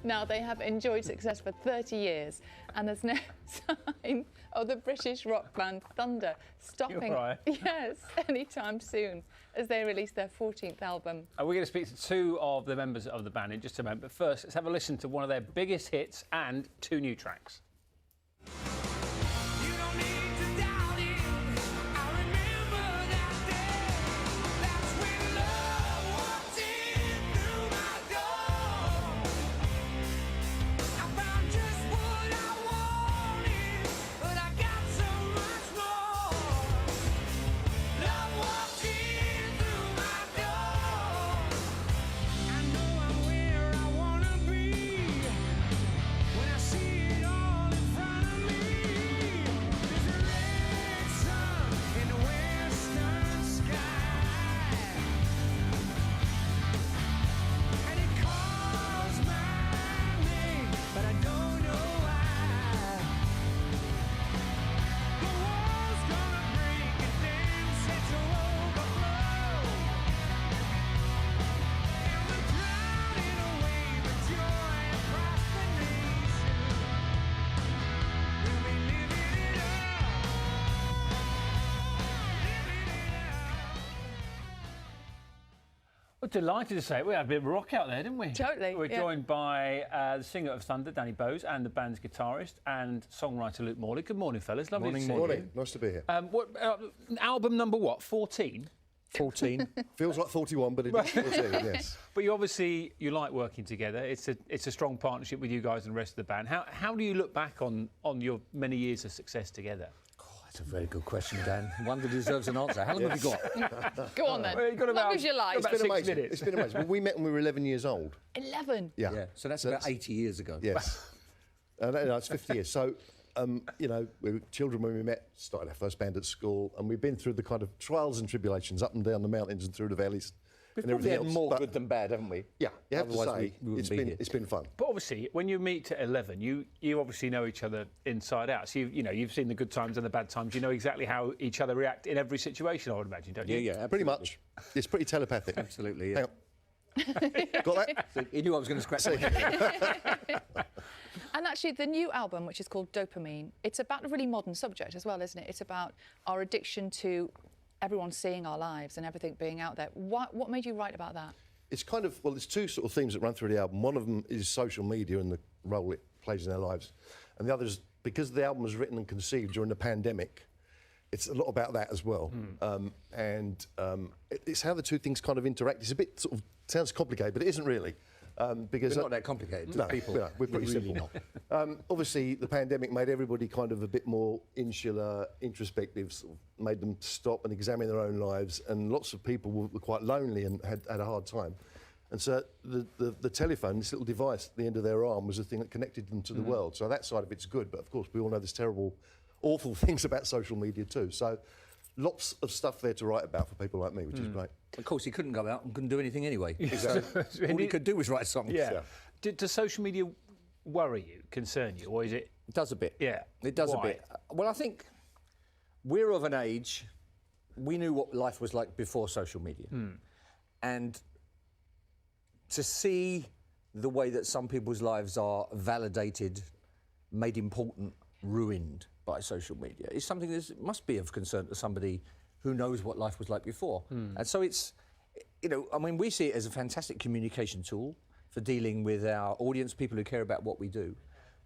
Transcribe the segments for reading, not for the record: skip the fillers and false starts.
Now, they have enjoyed success for 30 years, and there's no sign of the British rock band Thunder stopping yes, anytime soon as they release their 14th album. We're going to speak to two of the members of the band in just a moment, but first, let's have a listen to one of their biggest hits and two new tracks. We're delighted to say it. We had a bit of rock out there, didn't we? Totally. We're joined by the singer of Thunder, Danny Bowes, and the band's guitarist and songwriter Luke Morley. Good morning, fellas. Lovely to see you. Morning. Nice to be here. Album number what? 14? 14. Feels like 41, but it is 14, yes. But you like working together. It's a strong partnership with you guys and the rest of the band. How do you look back on your many years of success together? That's a very good question, Dan. One that deserves an answer. How long have you got? Go on then. Well, you've got about, long as you like. About It's been 6 amazing. minutes. It's been amazing. Well, we met when we were 11 years old. 11? Yeah. So that's about 80 years ago. Yes. No, it's 50 years. So, you know, we were children when we met, started our first band at school, and we've been through the kind of trials and tribulations, up and down the mountains and through the valleys. We've and probably everything had else. more good than bad, haven't we? Yeah, you have Otherwise to say, we wouldn't be here. it's been fun. But obviously, when you meet at 11, you obviously know each other inside out. So you've seen the good times and the bad times. You know exactly how each other react in every situation, I would imagine, don't you? Yeah, absolutely. Pretty much. It's pretty telepathic. Absolutely, yeah. Hang on. Got that? So you knew I was going to scratch it. And actually, the new album, which is called Dopamine, it's about a really modern subject as well, isn't it? It's about our addiction to everyone seeing our lives and everything being out there. What made you write about that? It's kind of, well, there's two sort of themes that run through the album. One of them is social media and the role it plays in our lives. And the other is, because the album was written and conceived during the pandemic, it's a lot about that as well. It's how the two things kind of interact. It's a bit sort of, sounds complicated, but it isn't really. Because We're not that complicated. No, people. no, we're pretty really simple. Obviously, the pandemic made everybody kind of a bit more insular, introspective, sort of made them stop and examine their own lives, and lots of people were quite lonely and had a hard time. And so the telephone, this little device at the end of their arm, was the thing that connected them to the world. So that side of it's good, but of course we all know there's terrible, awful things about social media too. So lots of stuff there to write about for people like me, which is great. Of course, he couldn't go out and couldn't do anything anyway. Exactly. All he could do was write songs. Yeah. Does social media worry you, concern you, or is it? It does a bit. Yeah. It does Why? a bit. Well, I think we're of an age, we knew what life was like before social media. And to see the way that some people's lives are validated, made important, ruined by social media is something that must be of concern to somebody who knows what life was like before. And so it's, you know, I mean, we see it as a fantastic communication tool for dealing with our audience, people who care about what we do.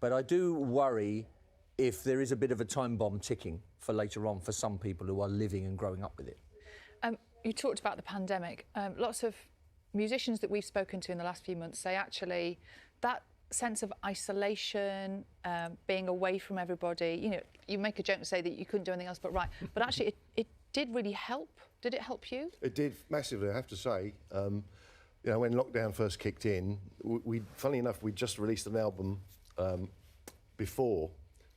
But I do worry if there is a bit of a time bomb ticking for later on for some people who are living and growing up with it. You talked about the pandemic. Lots of musicians that we've spoken to in the last few months say actually that sense of isolation, being away from everybody, you know, you make a joke and say that you couldn't do anything else but write, but actually it did really help. Did it help you? It did massively, I have to say. You know, when lockdown first kicked in, funnily enough, we just released an album before,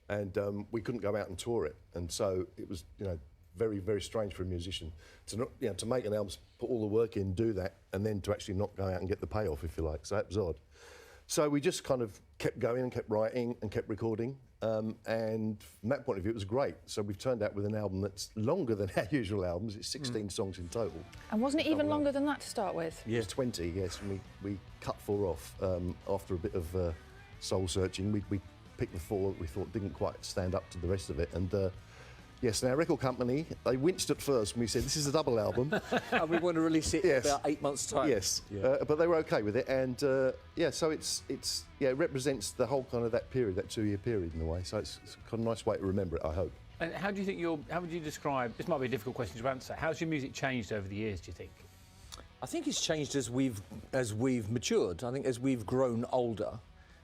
and we couldn't go out and tour it, and so it was, you know, very, very strange for a musician to not, you know, to make an album, put all the work in, do that, and then to actually not go out and get the payoff, if you like. So that was odd. So we just kind of kept going and kept writing and kept recording. And from that point of view, it was great. So we've turned out with an album that's longer than our usual albums. It's 16 songs in total. And wasn't it even longer than that to start with? It was 20, yes. And we cut 4 off after a bit of soul searching. We picked the 4 that we thought didn't quite stand up to the rest of it. And yes, and our record company, they winced at first when we said, this is a double album. And we want to release it in about 8 months' time. Yes, Yeah. but they were okay with it. And so it represents the whole kind of that period, that 2-year period in a way. So it's kind of a nice way to remember it, I hope. And how do you think how would you describe, this might be a difficult question to answer, how's your music changed over the years, do you think? I think it's changed as we've matured. I think as we've grown older,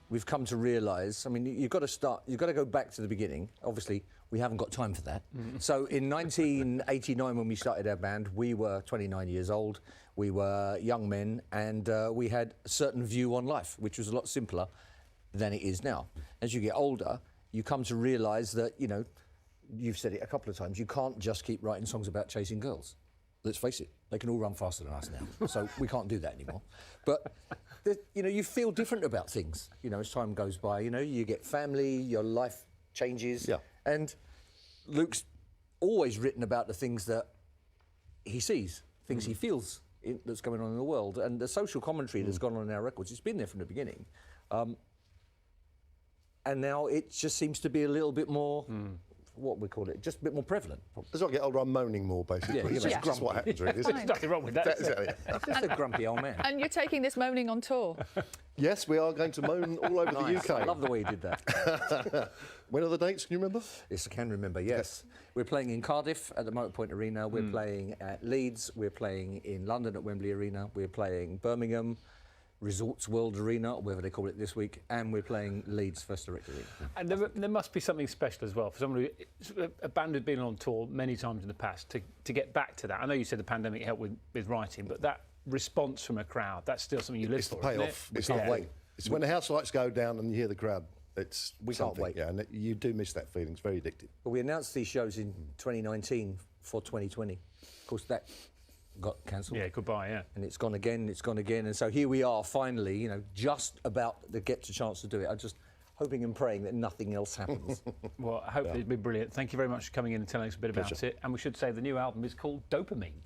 we've come to realise, I mean, you've got to go back to the beginning. Obviously, we haven't got time for that. So in 1989, when we started our band, we were 29 years old, we were young men, and we had a certain view on life, which was a lot simpler than it is now. As you get older, you come to realise that, you know, you've said it a couple of times, you can't just keep writing songs about chasing girls. Let's face it, they can all run faster than us now, so we can't do that anymore. But, you know, you feel different about things, you know, as time goes by. You know, you get family, your life changes. Yeah. And Luke's always written about the things that he sees, things he feels that's going on in the world. And the social commentary that's gone on in our records, it's been there from the beginning. And now it just seems to be a little bit more... what we call it, just a bit more prevalent. As I get older, I'm moaning more, basically. Yeah, It's just what happens, really. There's nothing wrong with that. That's it. Just a grumpy old man. And you're taking this moaning on tour. Yes, we are going to moan all over Nice. the UK. I love the way you did that. When are the dates? Can you remember? Yes, I can remember, yes. We're playing in Cardiff at the Motorpoint Arena. We're playing at Leeds. We're playing in London at Wembley Arena. We're playing Birmingham, Resorts World Arena, or whatever they call it this week. And we're playing Leeds First Direct Arena. And there must be something special as well for someone a band who's been on tour many times in the past to get back to that. I know you said the pandemic helped with writing, but that response from a crowd, that's still something you live It's the for, isn't payoff. it? We can't wait. It's when the house lights go down and you hear the crowd. We can't wait. Yeah, and you do miss that feeling. It's very addictive. But we announced these shows in 2019 for 2020. Of course, that got cancelled. Yeah, goodbye, yeah. And it's gone again, and so here we are finally, you know, just about to get a chance to do it. I'm just hoping and praying that nothing else happens. Well, I hope it'll be brilliant. Thank you very much for coming in and telling us a bit about it. And we should say the new album is called Dopamine.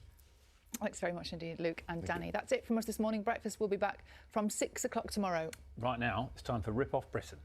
Thanks very much indeed, Luke and Danny. That's it from us this morning. Breakfast will be back from 6 o'clock tomorrow. Right now, it's time for Rip Off Britain.